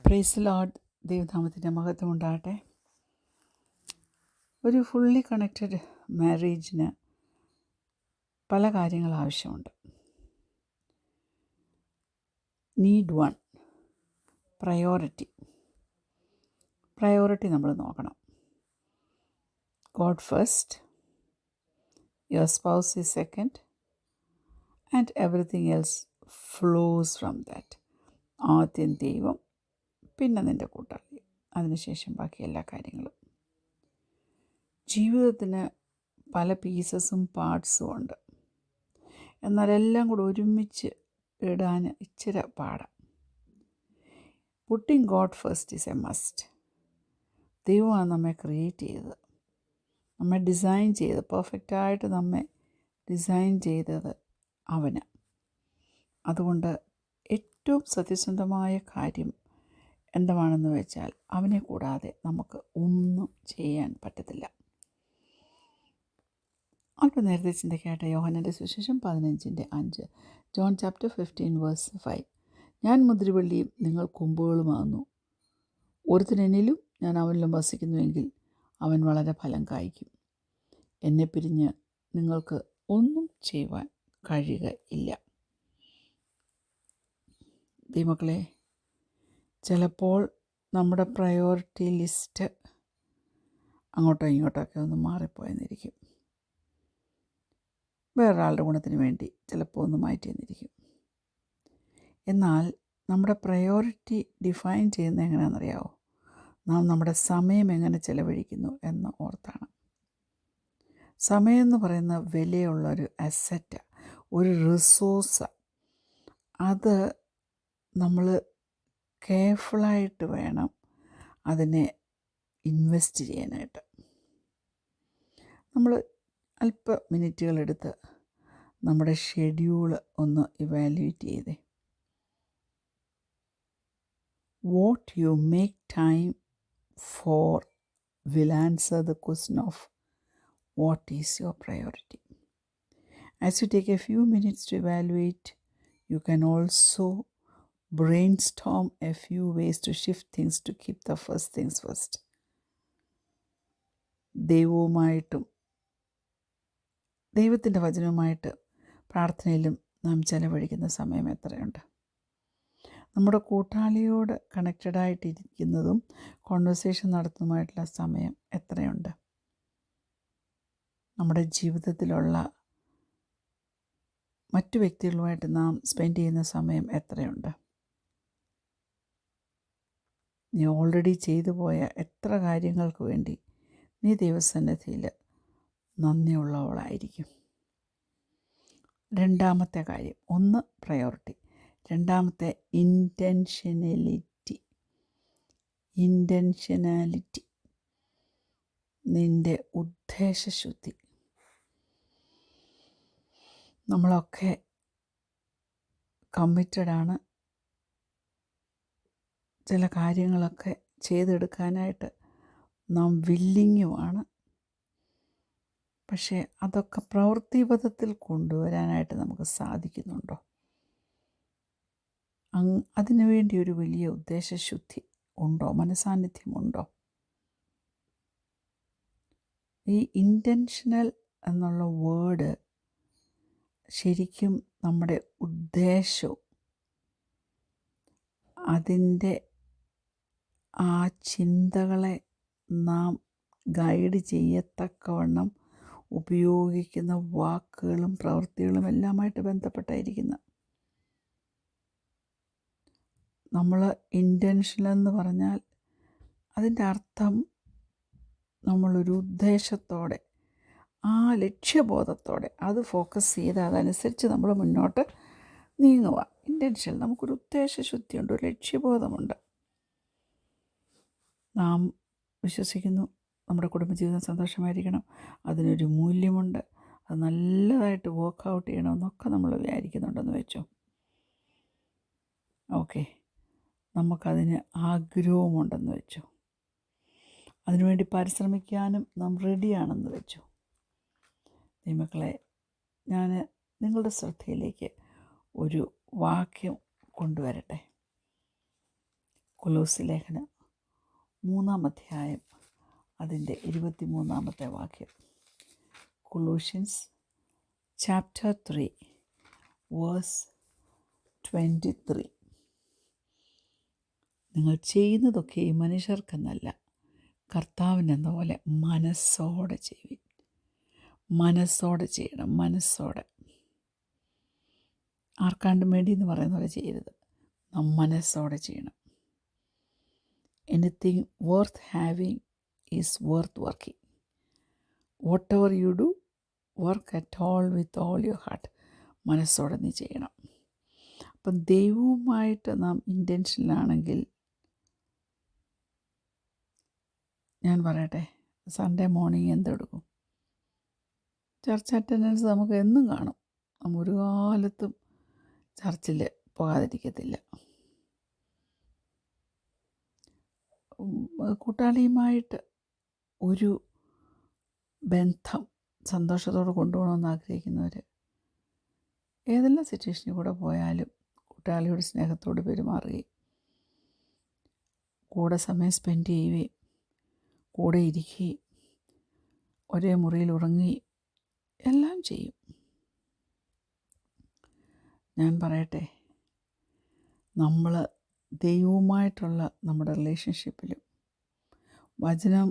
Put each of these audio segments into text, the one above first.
Praise Lord. ദൈവനാമത്തിൻ്റെ മഹത്വം ഉണ്ടാകട്ടെ. ഒരു ഫുള്ളി കണക്റ്റഡ് മാരേജിന് പല കാര്യങ്ങൾ ആവശ്യമുണ്ട്. നീഡ് വൺ, പ്രയോറിറ്റി നമ്മൾ നോക്കണം. God first, your spouse is second, and everything else flows from that. ആദ്യം ദൈവം, പിന്നെ നിൻ്റെ കൂട്ടാളി, അതിനുശേഷം ബാക്കി എല്ലാ കാര്യങ്ങളും. ജീവിതത്തിന് പല പീസസും പാർട്സും ഉണ്ട്. എന്നാൽ എല്ലാം കൂടെ ഒരുമിച്ച് ഇടാൻ ഇച്ചിരി പാടാം. Putting God first is a must. ദൈവമാണ് നമ്മെ ക്രിയേറ്റ് ചെയ്തത്, നമ്മെ ഡിസൈൻ ചെയ്ത്, പെർഫെക്റ്റായിട്ട് നമ്മെ ഡിസൈൻ ചെയ്തത് അവന്. അതുകൊണ്ട് ഏറ്റവും സത്യസന്ധമായ കാര്യം എന്താണെന്ന് വെച്ചാൽ അവനെ കൂടാതെ നമുക്ക് ഒന്നും ചെയ്യാൻ പറ്റത്തില്ല. അല്പനേരത്തെ ചിന്തയ്ക്കായിട്ട് യോഹന്നാൻ്റെ സുവിശേഷം 15:5, ജോൺ ചാപ്റ്റർ 15:5. ഞാൻ മുന്തിരിവള്ളിയും നിങ്ങൾ കൊമ്പുകളുമാകുന്നു. ഒരുത്തൻ എന്നിലും ഞാൻ അവനിലും വസിക്കുന്നുവെങ്കിൽ അവൻ വളരെ ഫലം കായ്ക്കും. എന്നെ പിരിഞ്ഞ് നിങ്ങൾക്ക് ഒന്നും ചെയ്യുവാൻ കഴിയുകയില്ല. ദൈവമക്കളെ, ചിലപ്പോൾ നമ്മുടെ പ്രയോറിറ്റി ലിസ്റ്റ് അങ്ങോട്ടോ ഇങ്ങോട്ടൊക്കെ ഒന്ന് മാറിപ്പോയെന്നിരിക്കും. വേറൊരാളുടെ ഗുണത്തിന് വേണ്ടി ചിലപ്പോൾ ഒന്ന് മാറ്റി എന്നിരിക്കും. എന്നാൽ നമ്മുടെ പ്രയോറിറ്റി ഡിഫൈൻ ചെയ്യുന്നത് എങ്ങനെയാണെന്നറിയാമോ? നാം നമ്മുടെ സമയം എങ്ങനെ ചിലവഴിക്കുന്നു എന്ന് ഓർത്താണ്. സമയം എന്ന് പറയുന്ന വിലയുള്ളൊരു അസറ്റ്, ഒരു റിസോഴ്സ്. അത് നമ്മൾ കെയർഫുള്ളായിട്ട് വേണം അതിനെ ഇൻവെസ്റ്റ് ചെയ്യാനായിട്ട്. നമ്മൾ അല്പ മിനിറ്റുകളെടുത്ത് നമ്മുടെ ഷെഡ്യൂള് ഒന്ന് ഇവാലുവേറ്റ് ചെയ്തേ. What you make time for will answer the question of what is your priority. As you take a few minutes to evaluate, you can also brainstorm a few ways to shift things to keep the first things first. ദൈവവുമായിട്ടും ദൈവത്തിൻ്റെ വചനവുമായിട്ട് പ്രാർത്ഥനയിലും നാം ചെലവഴിക്കുന്ന സമയം എത്രയുണ്ട്? നമ്മുടെ കൂട്ടാളിയോട് കണക്റ്റഡായിട്ടിരിക്കുന്നതും conversation നടത്തുന്നതുമായിട്ടുള്ള സമയം എത്രയുണ്ട്? നമ്മുടെ ജീവിതത്തിലുള്ള മറ്റു വ്യക്തികളുമായിട്ട് നാം സ്പെൻഡ് ചെയ്യുന്ന സമയം എത്രയുണ്ട്? നീ ഓൾറെഡി ചെയ്തു പോയ എത്ര കാര്യങ്ങൾക്ക് വേണ്ടി നീ ദൈവസന്നിധിയിൽ നന്ദിയുള്ളവളായിരിക്കും? രണ്ടാമത്തെ കാര്യം, ഒന്ന് പ്രയോറിറ്റി, രണ്ടാമത്തെ ഇൻറ്റൻഷനാലിറ്റി, നിൻ്റെ ഉദ്ദേശശുദ്ധി. നമ്മളൊക്കെ കമ്മിറ്റഡാണ്, ചില കാര്യങ്ങളൊക്കെ ചെയ്തെടുക്കാനായിട്ട് നാം വില്ലിങ്ങുമാണ്. പക്ഷേ അതൊക്കെ പ്രവൃത്തിപഥത്തിൽ കൊണ്ടുവരാനായിട്ട് നമുക്ക് സാധിക്കുന്നുണ്ടോ? അതിനുവേണ്ടി ഒരു വലിയ ഉദ്ദേശശുദ്ധി ഉണ്ടോ? മനസാന്നിധ്യമുണ്ടോ? ഈ ഇൻറ്റൻഷനൽ എന്നുള്ള വേർഡ് ശരിക്കും നമ്മുടെ ഉദ്ദേശവും അതിൻ്റെ ആ ചിന്തകളെ നാം ഗൈഡ് ചെയ്യത്തക്കവണ്ണം ഉപയോഗിക്കുന്ന വാക്കുകളും പ്രവൃത്തികളും എല്ലാമായിട്ട് ബന്ധപ്പെട്ടായിരിക്കുന്നത്. നമ്മൾ ഇൻറ്റൻഷനൽ എന്ന് പറഞ്ഞാൽ അതിൻ്റെ അർത്ഥം നമ്മളൊരു ഉദ്ദേശത്തോടെ, ആ ലക്ഷ്യബോധത്തോടെ അത് ഫോക്കസ് ചെയ്ത് അതനുസരിച്ച് നമ്മൾ മുന്നോട്ട് നീങ്ങുക. ഇൻറ്റൻഷൻ, നമുക്കൊരു ഉദ്ദേശശുദ്ധിയുണ്ട്, ഒരു ലക്ഷ്യബോധമുണ്ട്. നാം വിശ്വസിക്കുന്നു നമ്മുടെ കുടുംബജീവിതം സന്തോഷമായിരിക്കണം, അതിനൊരു മൂല്യമുണ്ട്, അത് നല്ലതായിട്ട് വർക്കൗട്ട് ചെയ്യണമെന്നൊക്കെ നമ്മൾ വിചാരിക്കുന്നുണ്ടെന്ന് വെച്ചോ. ഓക്കെ, നമുക്കതിന് ആഗ്രഹവുമുണ്ടെന്ന് വെച്ചോ, അതിനുവേണ്ടി പരിശ്രമിക്കാനും നാം റെഡിയാണെന്ന് വെച്ചോ. നിയമക്കളെ, ഞാൻ നിങ്ങളുടെ ശ്രദ്ധയിലേക്ക് ഒരു വാക്യം കൊണ്ടുവരട്ടെ. കൊലോസ്യ ലേഖനം 3-ാം അധ്യായം അതിൻ്റെ 23-ാമത്തെ വാക്യം. Colossians chapter 3 verse 23. നിങ്ങൾ ചെയ്യുന്നതൊക്കെ ഈ മനുഷ്യർക്കെന്നല്ല, കർത്താവിനെന്ന പോലെ മനസ്സോടെ ചെയ്യുവിൻ. മനസ്സോടെ ചെയ്യണം, മനസ്സോടെ. ആർക്കാണ്ടും വേണ്ടി എന്ന് പറയുന്ന പോലെ ചെയ്യരുത്, നാം മനസ്സോടെ ചെയ്യണം. Anything worth having is worth working. What ever you do, work at all with all your heart. മനസ്സോടെ നീ ചെയ്യണം. അപ്പം ദൈവവുമായിട്ട് നാം ഇൻറ്റൻഷനിലാണെങ്കിൽ, ഞാൻ പറയട്ടെ, സൺഡേ മോർണിംഗ് എന്തെടുക്കും? ചർച്ച് അറ്റൻഡൻസ് നമുക്ക് എന്നും കാണും. നമ്മൾ ഒരു കാലത്തും ചർച്ചിൽ പോകാതിരിക്കത്തില്ല. കൂട്ടാളിയുമായിട്ട് ഒരു ബന്ധം സന്തോഷത്തോടെ കൊണ്ടുപോകണമെന്ന് ആഗ്രഹിക്കുന്നവർ ഏതെല്ലാം സിറ്റുവേഷനിൽ കൂടെ പോയാലും കൂട്ടാളിയോട് സ്നേഹത്തോട് പെരുമാറുകയും കൂടെ സമയം സ്പെൻഡ് ചെയ്യുകയും കൂടെ ഇരിക്കുകയും ഒരേ മുറിയിൽ ഉറങ്ങുകയും എല്ലാം ചെയ്യും. ഞാൻ പറയട്ടെ, നമ്മൾ ദൈവവുമായിട്ടുള്ള നമ്മുടെ റിലേഷൻഷിപ്പിലും വചനം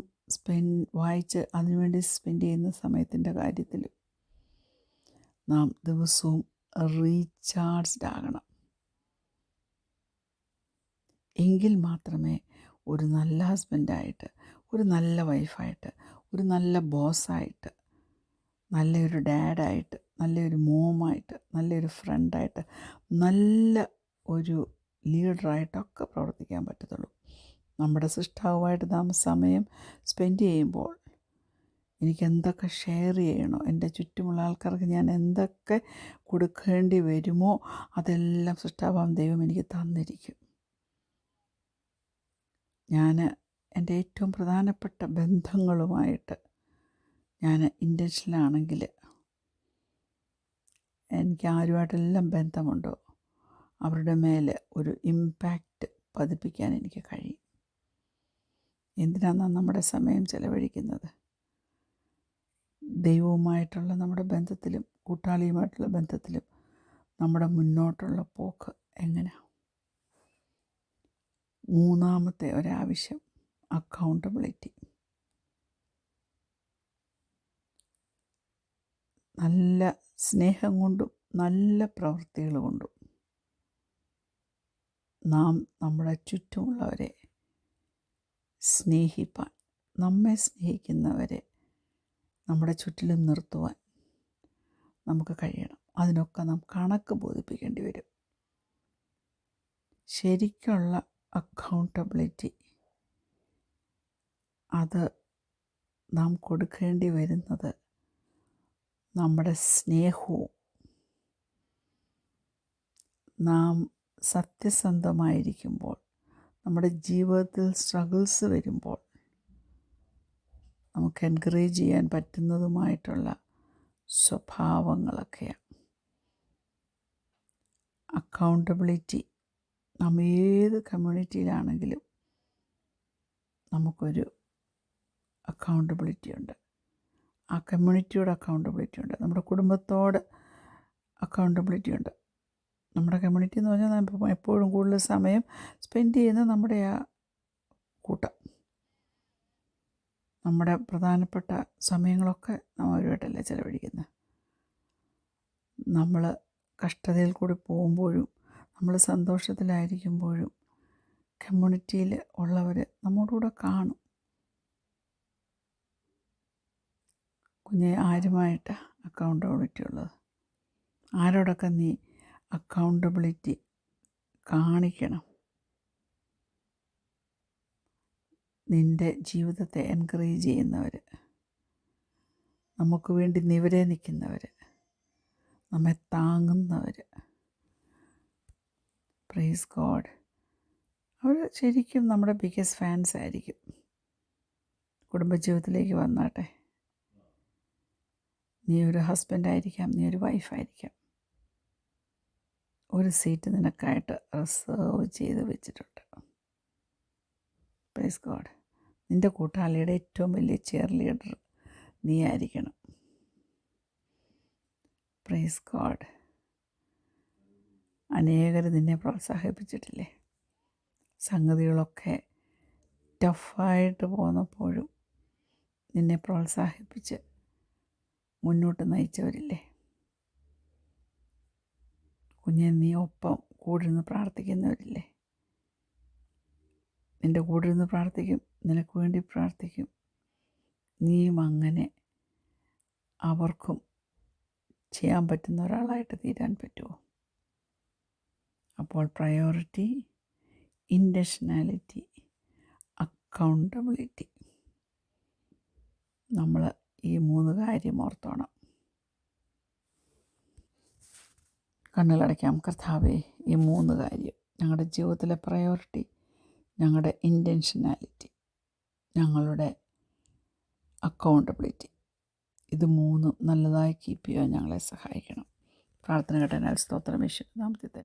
വായിച്ച് അതിനുവേണ്ടി സ്പെൻഡ് ചെയ്യുന്ന സമയത്തിൻ്റെ കാര്യത്തിലും നാം ദിവസവും റീചാർജ്ഡ് ആകണം. എങ്കിൽ മാത്രമേ ഒരു നല്ല ഹസ്ബൻഡായിട്ട്, ഒരു നല്ല വൈഫായിട്ട്, ഒരു നല്ല ബോസായിട്ട്, നല്ലൊരു ഡാഡായിട്ട്, നല്ലൊരു മോമായിട്ട്, നല്ലൊരു ഫ്രണ്ടായിട്ട്, നല്ല ഒരു ലീഡറായിട്ടൊക്കെ പ്രവർത്തിക്കാൻ പറ്റത്തുള്ളൂ. നമ്മുടെ സൃഷ്ടാവുമായിട്ട് നാം സമയം സ്പെൻഡ് ചെയ്യുമ്പോൾ എനിക്ക് എന്തൊക്കെ ഷെയർ ചെയ്യണോ, എൻ്റെ ചുറ്റുമുള്ള ആൾക്കാർക്ക് ഞാൻ എന്തൊക്കെ കൊടുക്കേണ്ടി വരുമോ അതെല്ലാം സൃഷ്ടാവാം ദൈവം എനിക്ക് തന്നിരിക്കും. ഞാൻ എൻ്റെ ഏറ്റവും പ്രധാനപ്പെട്ട ബന്ധങ്ങളുമായിട്ട് ഞാൻ ഇൻറ്റൻഷനിലാണെങ്കിൽ, എനിക്ക് ആരുമായിട്ടെല്ലാം ബന്ധമുണ്ടോ അവരുടെ മേൽ ഒരു ഇമ്പാക്റ്റ് പതിപ്പിക്കാൻ എനിക്ക് കഴിയും. എന്തിനാണ് നമ്മുടെ സമയം ചെലവഴിക്കുന്നത്? ദൈവവുമായിട്ടുള്ള നമ്മുടെ ബന്ധത്തിലും കൂട്ടാളിയുമായിട്ടുള്ള ബന്ധത്തിലും നമ്മുടെ മുന്നോട്ടുള്ള പോക്ക് എങ്ങനെ? 3-ാമത്തെ ഒരാവശ്യം അക്കൗണ്ടബിലിറ്റി. നല്ല സ്നേഹം കൊണ്ടും നല്ല പ്രവൃത്തികൾ കൊണ്ടും നാം നമ്മുടെ ചുറ്റുമുള്ളവരെ സ്നേഹിപ്പാൻ, നമ്മെ സ്നേഹിക്കുന്നവരെ നമ്മുടെ ചുറ്റിലും നിർത്തുവാൻ നമുക്ക് കഴിയണം. അതിനൊക്കെ നാം കണക്ക് ബോധിപ്പിക്കേണ്ടി വരും. ശരിക്കുള്ള അക്കൗണ്ടബിലിറ്റി അത് നാം കൊടുക്കേണ്ടി വരുന്നത് നമ്മുടെ സ്നേഹവും, നാം സത്യസന്ധമായിരിക്കുമ്പോൾ, നമ്മുടെ ജീവിതത്തിൽ സ്ട്രഗിൾസ് വരുമ്പോൾ നമുക്ക് എൻകറേജ് ചെയ്യാൻ പറ്റുന്നതുമായിട്ടുള്ള സ്വഭാവങ്ങളൊക്കെയാണ്. അക്കൗണ്ടബിലിറ്റി നാം ഏത് കമ്മ്യൂണിറ്റിയിലാണെങ്കിലും നമുക്കൊരു അക്കൗണ്ടബിലിറ്റി ഉണ്ട്. ആ കമ്മ്യൂണിറ്റിയോട് അക്കൗണ്ടബിലിറ്റി ഉണ്ട്. നമ്മുടെ കുടുംബത്തോട് അക്കൗണ്ടബിലിറ്റി ഉണ്ട്. നമ്മുടെ കമ്മ്യൂണിറ്റി എന്ന് പറഞ്ഞാൽ നാം എപ്പോഴും കൂടുതൽ സമയം സ്പെൻഡ് ചെയ്യുന്ന നമ്മുടെ ആ കൂട്ടം, നമ്മുടെ പ്രധാനപ്പെട്ട സമയങ്ങളൊക്കെ നാം അവരുമായിട്ടല്ലേ ചിലവഴിക്കുന്നത്. നമ്മൾ കഷ്ടതയിൽ കൂടി പോകുമ്പോഴും നമ്മൾ സന്തോഷത്തിലായിരിക്കുമ്പോഴും കമ്മ്യൂണിറ്റിയിൽ ഉള്ളവർ നമ്മോടുകൂടെ കാണും. കുഞ്ഞെ, ആരുമായിട്ട് അക്കൗണ്ടബിലിറ്റി ഉള്ളത്? ആരോടൊക്കെ നീ അക്കൗണ്ടബിലിറ്റി കാണിക്കണം? നിൻ്റെ ജീവിതത്തെ എൻകറേജ് ചെയ്യുന്നവർ, നമുക്ക് വേണ്ടി നിവരെ നിൽക്കുന്നവർ, നമ്മെ താങ്ങുന്നവർ, പ്രൈസ് ഗോഡ്, അവർ ശരിക്കും നമ്മുടെ ബിഗ്ഗസ്റ്റ് ഫാൻസ് ആയിരിക്കും. കുടുംബജീവിതത്തിലേക്ക് വന്നാട്ടെ, നീ ഒരു ഹസ്ബൻഡായിരിക്കാം, നീ ഒരു വൈഫായിരിക്കാം, ഒരു സീറ്റ് നിനക്കായിട്ട് റിസർവ് ചെയ്ത് വെച്ചിട്ടുണ്ട്. Praise God. നിൻ്റെ കൂട്ടാളിയുടെ ഏറ്റവും വലിയ ചെയർ ലീഡർ നീ ആയിരിക്കണം. Praise God. അനേകർ നിന്നെ പ്രോത്സാഹിപ്പിച്ചിട്ടില്ലേ? സംഗതികളൊക്കെ ടഫായിട്ട് പോന്നപ്പോഴും നിന്നെ പ്രോത്സാഹിപ്പിച്ച് മുന്നോട്ട് നയിച്ചവരില്ലേ? കുഞ്ഞെ, നീ ഒപ്പം കൂടിരുന്ന് പ്രാർത്ഥിക്കുന്നവരില്ലേ? നിൻ്റെ കൂടിരുന്ന് പ്രാർത്ഥിക്കും, നിനക്ക് വേണ്ടി പ്രാർത്ഥിക്കും. നീയും അങ്ങനെ അവർക്കും ചെയ്യാൻ പറ്റുന്ന ഒരാളായിട്ട് തീരാൻ പറ്റുമോ? അപ്പോൾ പ്രയോറിറ്റി, ഇൻറ്റൻഷനാലിറ്റി, അക്കൗണ്ടബിലിറ്റി, നമ്മൾ ഈ 3 കാര്യം ഓർത്തോണം. കണ്ണുകളടയ്ക്കാം. കർത്താവേ, ഈ 3 കാര്യം ഞങ്ങളുടെ ജീവിതത്തിലെ പ്രയോറിറ്റി, ഞങ്ങളുടെ ഇൻറ്റൻഷനാലിറ്റി, ഞങ്ങളുടെ അക്കൗണ്ടബിലിറ്റി, ഇത് 3 നല്ലതായി കീപ്പ് ചെയ്യാൻ ഞങ്ങളെ സഹായിക്കണം. പ്രാർത്ഥന കേട്ടതിനാൽ സ്തോത്രം. യേശുവിൻ നാമത്തിൽ തന്നെ.